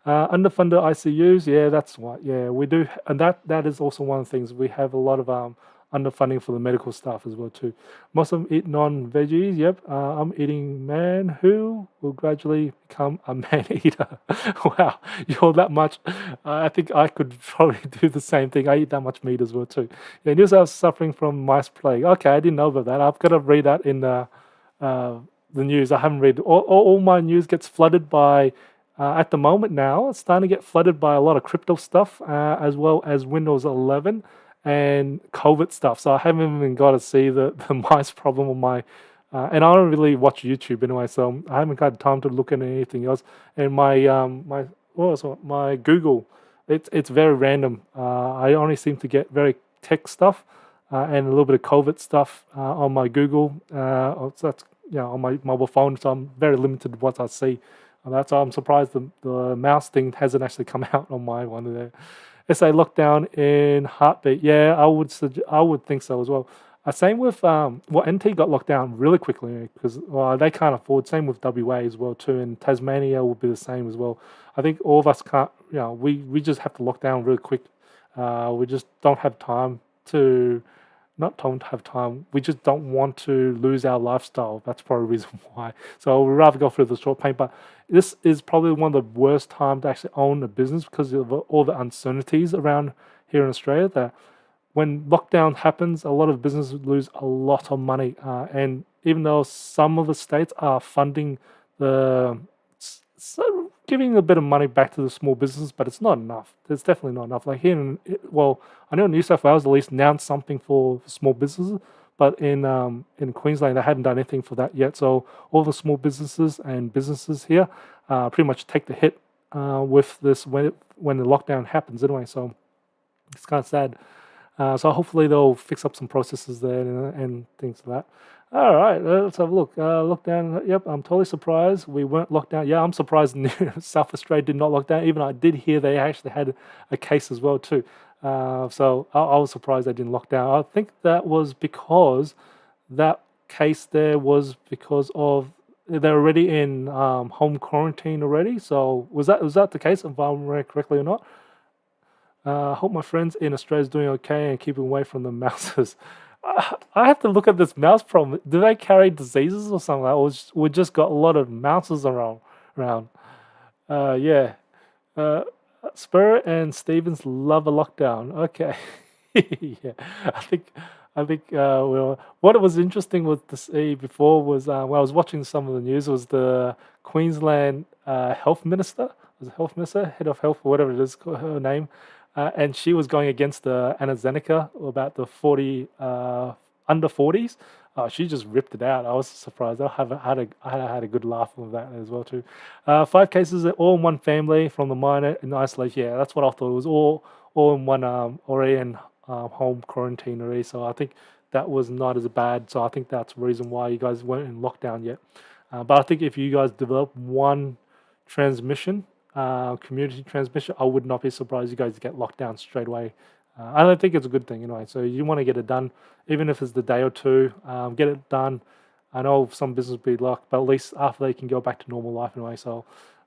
underfunded ICUs, yeah, that's what. Yeah, we do, and that is also one of the things we have a lot of underfunding for the medical staff as well too. Most of them eat non-veggies. Yep, I'm eating man who will gradually become a man eater. Wow, you're that much. I think I could probably do the same thing. I eat that much meat as well too. Yeah, New South suffering from mice plague. Okay, I didn't know about that. I've got to read that in the news. I haven't read all my news gets flooded by. At the moment now, it's starting to get flooded by a lot of crypto stuff, as well as Windows 11 and COVID stuff. So I haven't even got to see the mice problem on my, and I don't really watch YouTube anyway, so I haven't got time to look at anything else. And my Google, it's very random. I only seem to get very tech stuff and a little bit of COVID stuff on my Google. So that's on my mobile phone, so I'm very limited what I see And that's why I'm surprised the mouse thing hasn't actually come out on my one there. SA lockdown in heartbeat. Yeah, I would think so as well. Same with well, NT got locked down really quickly because well, they can't afford. Same with WA as well too, and Tasmania will be the same as well. I think all of us can't. You know, we just have to lock down really quick. We just don't have time to not don't have time. We just don't want to lose our lifestyle. That's probably the reason why. So we'd rather go through the short pain. But this is probably one of the worst times to actually own a business because of all the uncertainties around here in Australia. That when lockdown happens, a lot of businesses lose a lot of money. And even though some of the states are funding the so giving a bit of money back to the small business, but it's not enough. It's definitely not enough. Like here, well, I know New South Wales at least announced something for small businesses, but in Queensland they hadn't done anything for that yet. So all the small businesses and businesses here pretty much take the hit with this when the lockdown happens anyway. So it's kind of sad. So hopefully they'll fix up some processes there and things like that. All right, let's have a look. Lockdown. Yep, I'm totally surprised we weren't locked down. Yeah, I'm surprised South Australia did not lock down. Even I did hear they actually had a case as well too. So I was surprised they didn't lock down. I think that was because that case there was because of they're already in home quarantine already. So was that the case? If I remember correctly or not? I hope my friends in Australia is doing okay and keeping away from the mouses. I have to look at this mouse problem. Do they carry diseases or something like that? Or we just got a lot of mouses around. Yeah. Uh, Spirit and Stevens love a lockdown. Okay. Yeah. I think well, what was interesting was to see before was when I was watching some of the news was the Queensland health minister, was it health minister, head of health or whatever it is, her name, and she was going against the AstraZeneca about the 40 under 40s. She just ripped it out. I was surprised. I had a good laugh with that as well too. 5 cases all in one family from the minor in isolation. Yeah, that's what I thought. It was all in one already in home quarantine already. So I think that was not as bad. So I think that's the reason why you guys weren't in lockdown yet. But I think if you guys develop one transmission, community transmission, I would not be surprised you guys get locked down straight away. I don't think it's a good thing anyway. So you want to get it done, even if it's the day or two, get it done. I know some business will be locked, but at least after they can go back to normal life anyway. So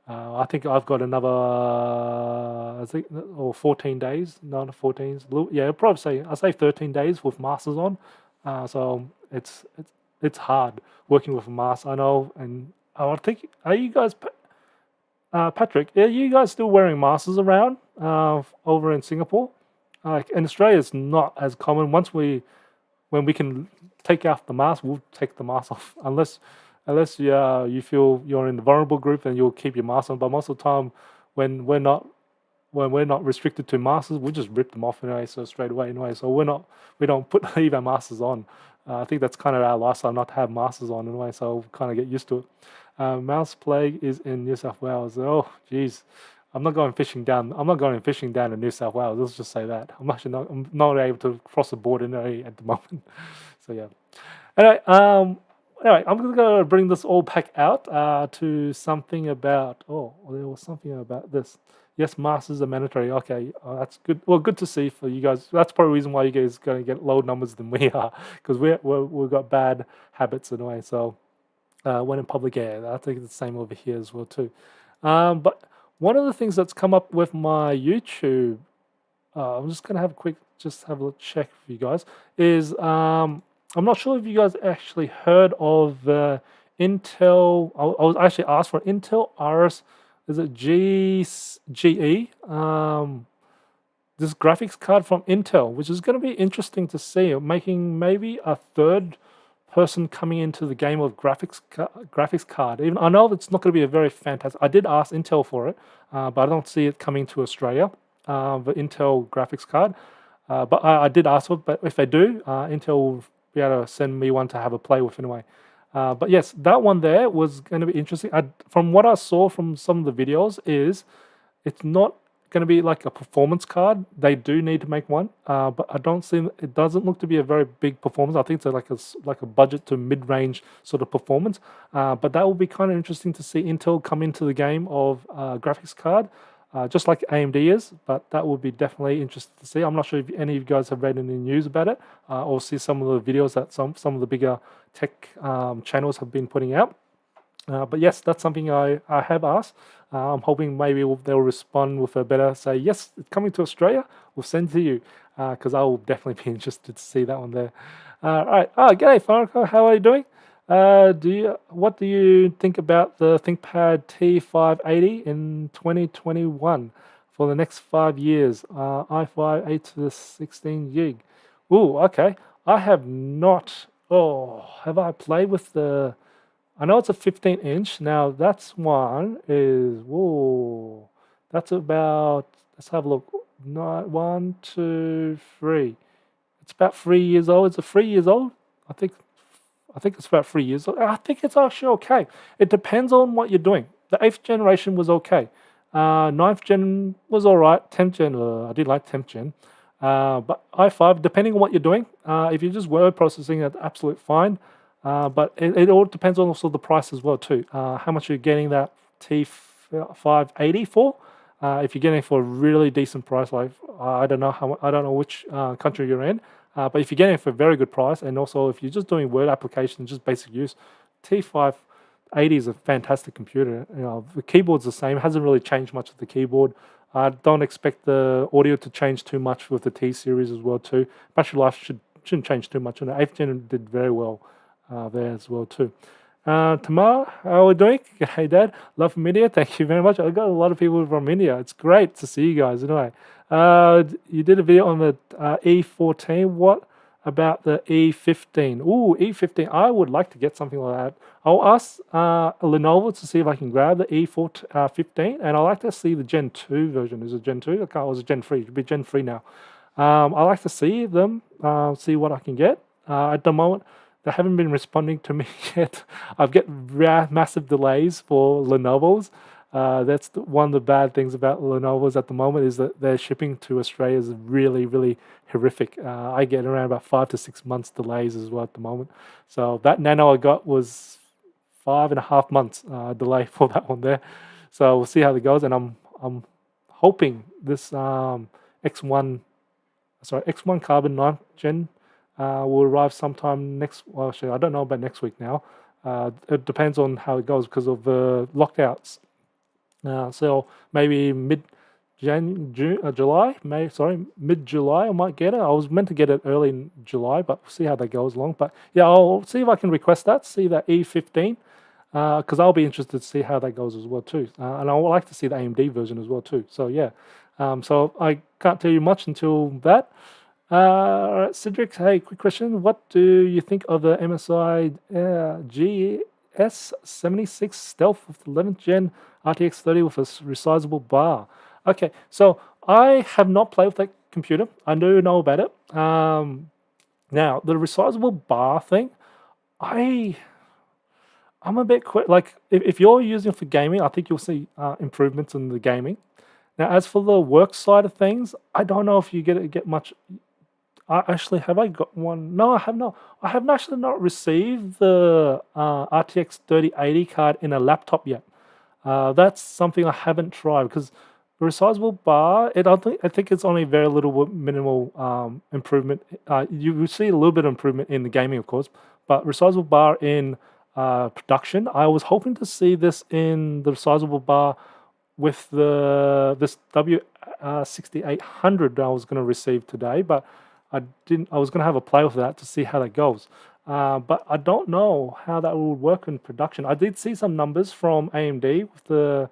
I think I've got another, I think, or 14 days, not 14. Yeah, I'd probably say I say 13 days with masters on. So it's hard working with a mask. I know, and I think are you guys, Patrick? Are you guys still wearing masks around over in Singapore? In Australia, it's not as common. When we can take off the mask, we'll take the mask off. Unless you feel you're in the vulnerable group, then you'll keep your mask on. But most of the time, when we're not restricted to masks, we just rip them off anyway. So straight away anyway. So we don't leave our masks on. I think that's kind of our lifestyle not to have masks on anyway. So we kind of get used to it. Mouse plague is in New South Wales. Oh, geez. I'm not going fishing down in New South Wales. Let's just say that. I'm not able to cross the border at the moment. So yeah. Anyway, I'm gonna bring this all back out to something about. Oh, there was something about this. Yes, masters are mandatory. Okay, that's good. Well, good to see for you guys. That's probably the reason why you guys going to get lower numbers than we are, because we've got bad habits anyway. So when in public air, I think it's the same over here as well too. But one of the things that's come up with my YouTube, I'm just gonna have a check for you guys. Is I'm not sure if you guys actually heard of Intel. I was actually asked for Intel Iris. Is it GE? This graphics card from Intel, which is going to be interesting to see, making maybe a third person coming into the game of graphics card. Even I know it's not going to be a very fantastic. I did ask Intel for it, but I don't see it coming to Australia. The Intel graphics card, but I did ask for it. But if they do, Intel will be able to send me one to have a play with anyway. But yes, that one there was going to be interesting. From what I saw from some of the videos, is it's not going to be like a performance card. They do need to make one, but I don't see it doesn't look to be a very big performance. I think it's like like a budget to mid range sort of performance. But that will be kind of interesting to see Intel come into the game of graphics card. Just like AMD is, but that would be definitely interesting to see. I'm not sure if any of you guys have read any news about it or see some of the videos that some of the bigger tech channels have been putting out. But yes, that's something I have asked. I'm hoping maybe they'll respond with a better say, yes, it's coming to Australia, we'll send it to you, because I will definitely be interested to see that one there. All right. Oh, g'day, Farako. How are you doing? What do you think about the ThinkPad T580 in 2021 for the next 5 years? i5 8 to the 16 gig. Ooh, okay. I have not. Oh, have I played with the? I know it's a 15-inch. Now that's one is. Whoa, that's about. Let's have a look. Not 1, 2, 3. It's about 3 years old. Is it 3 years old? I think. I think it's about 3 years old. I think it's actually okay. It depends on what you're doing. The 8th generation was okay. 9th gen was all right. 10th gen, I did like 10th gen. But i5, depending on what you're doing, if you're just word processing, it's absolutely fine. But it all depends on also the price as well too. How much you're getting that T580 for? If you're getting it for a really decent price, like I don't know which country you're in. But if you're getting it for a very good price, and also if you're just doing word applications, just basic use, T580 is a fantastic computer. The keyboard's the same; it hasn't really changed much of the keyboard. I don't expect the audio to change too much with the T series as well too. Battery life shouldn't change too much. And the 8th gen did very well there as well too. Tamar, how are we doing? Hey Dad, love from India. Thank you very much. I got a lot of people from India. It's great to see you guys anyway. You did a video on the E14. What about the E15? Ooh, E15. I would like to get something like that. I'll ask Lenovo to see if I can grab the E15, and I'd like to see the Gen 2 version. Is it Gen 2? Okay, or is it Gen 3? It should be Gen 3 now. I like to see them, see what I can get. At the moment, they haven't been responding to me yet. I've got massive delays for Lenovo's. That's one of the bad things about Lenovo's at the moment is that their shipping to Australia is really, really horrific. I get around about 5 to 6 months delays as well at the moment. So that Nano I got was 5.5 months delay for that one there. So we'll see how it goes, and I'm hoping this X1 Carbon 9th Gen will arrive sometime next. Well, actually, I don't know about next week now. It depends on how it goes because of the lockouts. So maybe July, mid-July I might get it. I was meant to get it early in July, but we'll see how that goes along. But yeah, I'll see if I can request that, see that E15, because I'll be interested to see how that goes as well too. And I would like to see the AMD version as well too. So yeah, so I can't tell you much until that. All right, Cedric, hey, quick question. What do you think of the MSI GS76 Stealth with 11th Gen RTX 30 with a resizable bar? Okay, so I have not played with that computer. I do know about it. Now, the resizable bar thing, I'm a bit like, if you're using it for gaming, I think you'll see improvements in the gaming. Now, as for the work side of things, I don't know if you get much. Actually, have I got one? No, I have not. I have actually not received the RTX 3080 card in a laptop yet. That's something I haven't tried because the resizable bar, I think it's only very little minimal improvement. You will see a little bit of improvement in the gaming, of course, but resizable bar in production, I was hoping to see this in the resizable bar with this W6800 I was going to receive today, but I didn't. I was going to have a play with that to see how that goes, but I don't know how that will work in production. I did see some numbers from AMD with the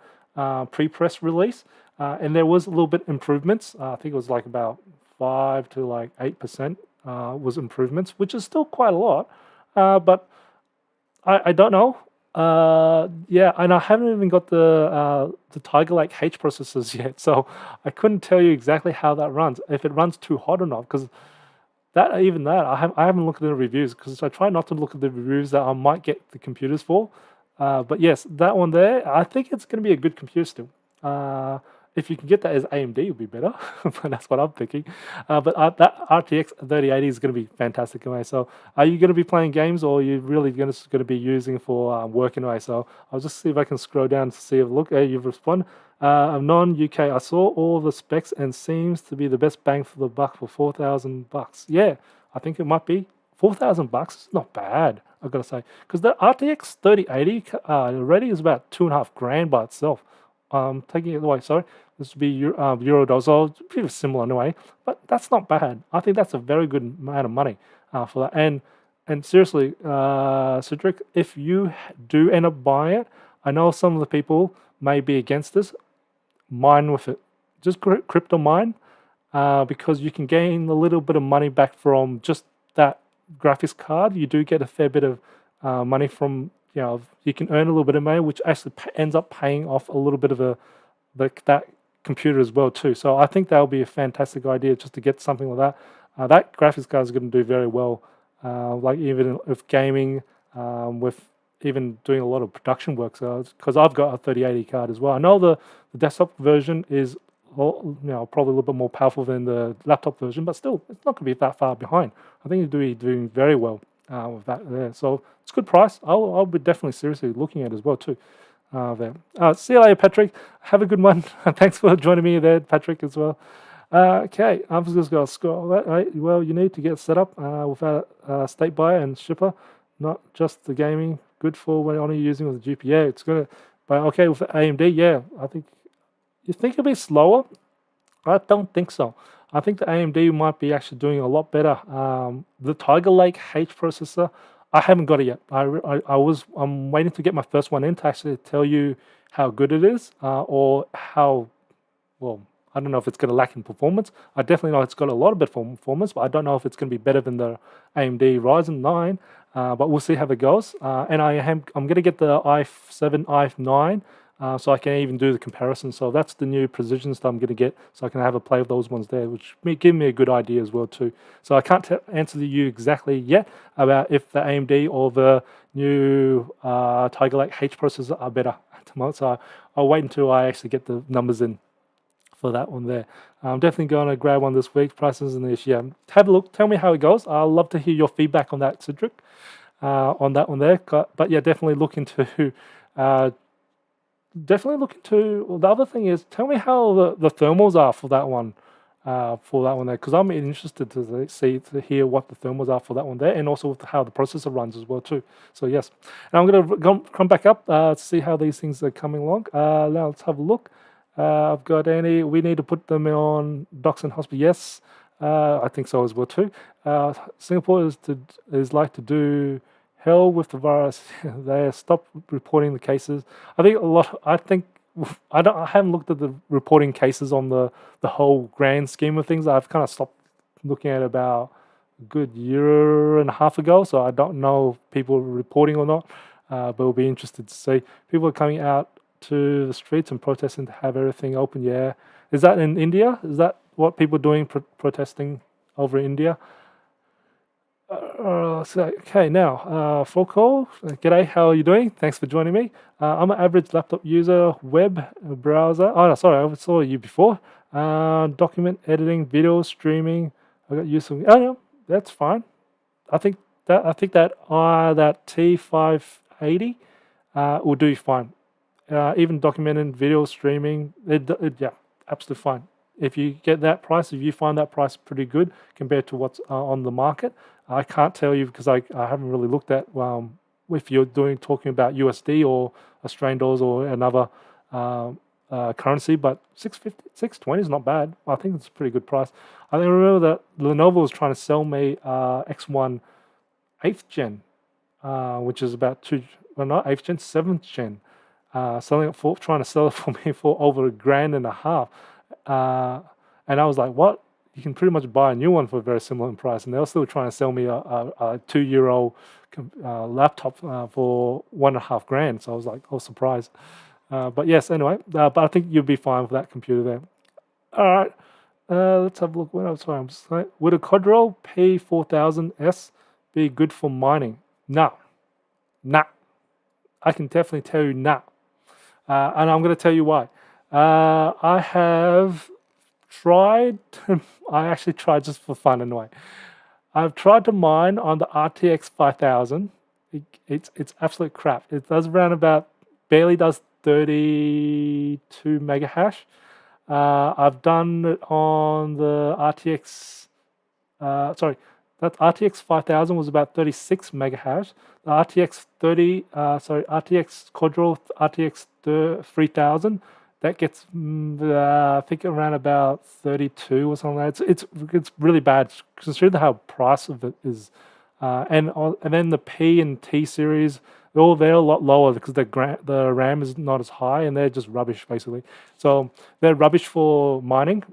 pre-press release, and there was a little bit improvements. I think it was like about 5 to like 8% was improvements, which is still quite a lot, but I don't know. Yeah, and I haven't even got the Tiger Lake H processors yet, so I couldn't tell you exactly how that runs, if it runs too hot or not, because I haven't looked at the reviews, because I try not to look at the reviews that I might get the computers for. But yes, that one there, I think it's going to be a good computer still. if you can get that as AMD, it would be better. But that's what I'm thinking. But that RTX 3080 is going to be fantastic anyway. So, are you going to be playing games, or are you really going to be using for work anyway? So, I'll just see if I can scroll down to see if look. Hey, you've responded. Non-UK. I saw all the specs and seems to be the best bang for the buck for $4,000. Yeah, I think it might be $4,000. Is not bad. I've got to say, because the RTX 3080 already is about 2.5 grand by itself. Taking it away, sorry, this would be Euro dollars, so it's pretty similar in a way, but that's not bad. I think that's a very good amount of money for that. And seriously, Cedric, if you do end up buying it, I know some of the people may be against this. Mine with it, just crypto mine, because you can gain a little bit of money back from just that graphics card. You do get a fair bit of money from, you can earn a little bit of money, which actually ends up paying off a little bit of that computer as well too. So I think that would be a fantastic idea just to get something like that. That graphics card is going to do very well, like even with gaming, with even doing a lot of production work. So because I've got a 3080 card as well. I know the desktop version is probably a little bit more powerful than the laptop version, but still, it's not going to be that far behind. I think you're doing very well with that there. So it's a good price. I'll be definitely seriously looking at it as well too. There. See you later, Patrick. Have a good one. Thanks for joining me there, Patrick, as well. Okay, I'm just going to scroll that. Right. Well, you need to get set up without state buyer and shipper, not just the gaming. Good for when only using with the GPU. It's going to, but okay, with the AMD, yeah, I think you think it'll be slower. I don't think so. I think the AMD might be actually doing a lot better. The Tiger Lake H processor, I haven't got it yet. I'm waiting to get my first one in to actually tell you how good it is, or how well. I don't know if it's going to lack in performance. I definitely know it's got a lot of performance, but I don't know if it's going to be better than the AMD Ryzen 9. But we'll see how it goes. And I'm going to get the i7, i9. So I can even do the comparison. So that's the new precision stuff I'm going to get, so I can have a play of those ones there, which may give me a good idea as well too. So I can't answer you exactly yet about if the AMD or the new Tiger Lake H processor are better at the moment. So I'll wait until I actually get the numbers in for that one there. I'm definitely going to grab one this week. Prices and this, yeah. Have a look. Tell me how it goes. I'd love to hear your feedback on that, Cedric, on that one there. But yeah, definitely look into. Well, the other thing is, tell me how the thermals are for that one, there, because I'm interested to hear what the thermals are for that one there, and also how the processor runs as well too. So yes, and I'm going to come back up to see how these things are coming along. Now let's have a look. I've got any. We need to put them on Docs and Hospital. Yes, I think so as well too. Singapore is like to do hell with the virus. They stop reporting the cases. I think I haven't looked at the reporting cases on the whole grand scheme of things. I've kind of stopped looking at about a good year and a half ago, so I don't know if people are reporting or not. But we'll be interested to see. People are coming out to the streets and protesting to have everything open. Yeah, is that in India? Is that what people are doing, protesting over in India? Okay, now, Foucault, g'day, how are you doing? Thanks for joining me. I'm an average laptop user, web browser. Oh, no, sorry, I saw you before. Document editing, video streaming. I got used to. Oh, no, that's fine. I think that that T580 will do fine. Even documenting, video streaming, yeah, absolutely fine. If you get that price, if you find that price pretty good compared to what's on the market, I can't tell you because I haven't really looked at if you're talking about USD or Australian dollars or another currency, but 650, 620 is not bad. I think it's a pretty good price. I remember that Lenovo was trying to sell me X1 8th gen, which is about not 8th gen, 7th gen, trying to sell it for me for over $1,500. And I was like, what? You can pretty much buy a new one for a very similar price. And they were still trying to sell me a 2-year-old laptop for $1,500. So I was like, oh, surprised. But yes, anyway, but I think you'll be fine with that computer there. All right, let's have a look. What else? Sorry, would a Quadro P4000S be good for mining? No. I can definitely tell you no. And I'm going to tell you why. I have tried. I actually tried just for fun anyway. I've tried to mine on the RTX 5000. It's absolute crap. It does around about barely does 32 mega hash. I've done it on the RTX. Sorry, that RTX 5000 was about 36 mega hash. The RTX 30, RTX Quadro RTX 3000, that gets I think around about 32 or something like that. It's really bad considering how price of it is. And then the P and T series, they're a lot lower because the RAM is not as high and they're just rubbish basically. So they're rubbish for mining.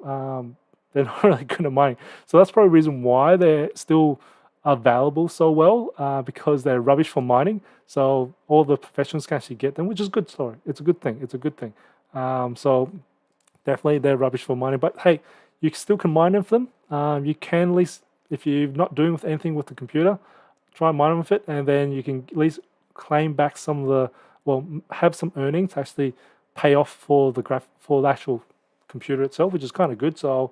They're not really good at mining. So that's probably the reason why they're still available so well, because they're rubbish for mining. So all the professionals can actually get them, which is a good story. It's a good thing. It's a good thing. So definitely they're rubbish for mining. But hey, you still can mine with them. You can at least, if you're not doing with anything with the computer, try and mine with it, and then you can at least claim back some of the, well, have some earnings to actually pay off for the actual computer itself, which is kind of good. So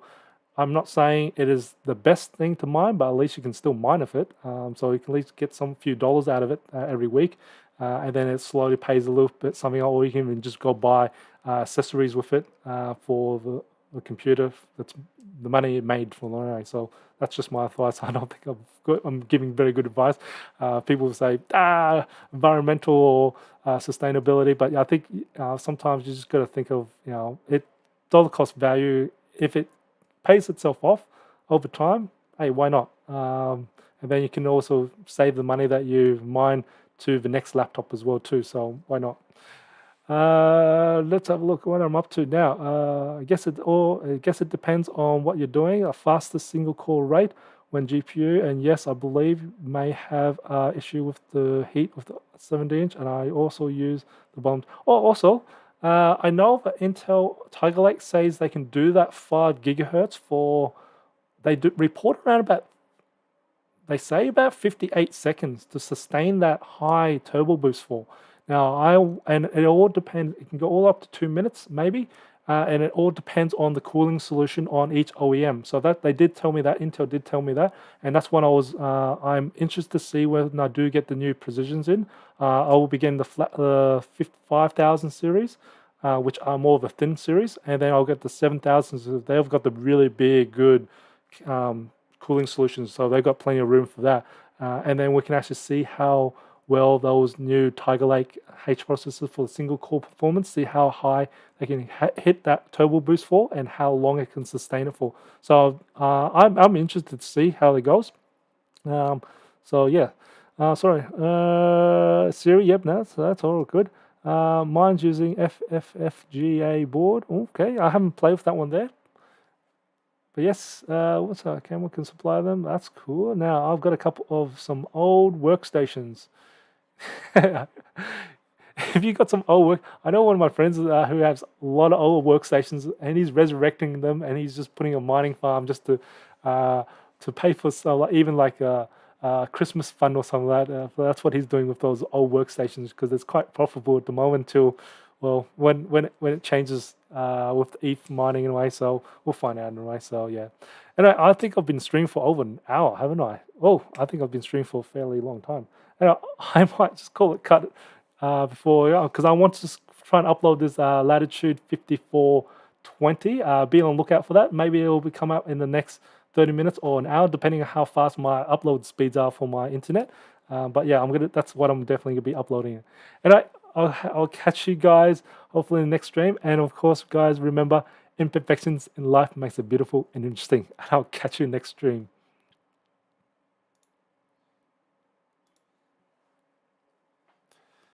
I'm not saying it is the best thing to mine, but at least you can still mine with it. So you can at least get some few dollars out of it every week, and then it slowly pays a little bit something, or you can even just go buy accessories with it for the computer. That's the money it made for anyway. So that's just my advice. I don't think I'm giving very good advice. People will say environmental or sustainability, but I think sometimes you just got to think of it dollar cost value. If it pays itself off over time, hey, why not? And then you can also save the money that you mine to the next laptop as well too. So why not? Let's have a look what I'm up to now. I guess it depends on what you're doing. A faster single core rate when GPU, and yes, I believe may have issue with the heat of the 70-inch, and I also use the bottom. Oh, also, I know that Intel Tiger Lake says they can do that 5 gigahertz for. They do report around about. They say about 58 seconds to sustain that high turbo boost for. Now, and it all depends. It can go all up to 2 minutes, maybe, and it all depends on the cooling solution on each OEM. So that they did tell me that Intel did tell me that, and that's what I'm interested to see when I do get the new precisions in. I will begin the 5000 series, which are more of a thin series, and then I'll get the 7000s. They've got the really big, good cooling solutions, so they've got plenty of room for that. And then we can actually see how well those new Tiger Lake H processors for the single core performance, see how high they can hit that turbo boost for and how long it can sustain it for. So I'm interested to see how it goes. So yeah, sorry, Siri, yep, that's all good. Mine's using FFFGA board. Okay, I haven't played with that one there. But yes, what's that? Camera can supply them. That's cool. Now I've got a couple of some old workstations. If you got some old work, I know one of my friends who has a lot of old workstations, and he's resurrecting them, and he's just putting a mining farm just to pay for even like a Christmas fund or something like that. That's what he's doing with those old workstations because it's quite profitable at the moment. Till well, when it changes with the ETH mining in a way, so we'll find out in a way. So yeah, and I think I've been streaming for over an hour, haven't I? Oh, I think I've been streaming for a fairly long time. And I might just call it cut before, because I want to try and upload this Latitude 5420. Be on the lookout for that. Maybe it will come out in the next 30 minutes or an hour, depending on how fast my upload speeds are for my internet. But yeah, that's what I'm definitely gonna be uploading. And I'll catch you guys hopefully in the next stream. And of course, guys, remember, imperfections in life makes it beautiful and interesting. And I'll catch you next stream.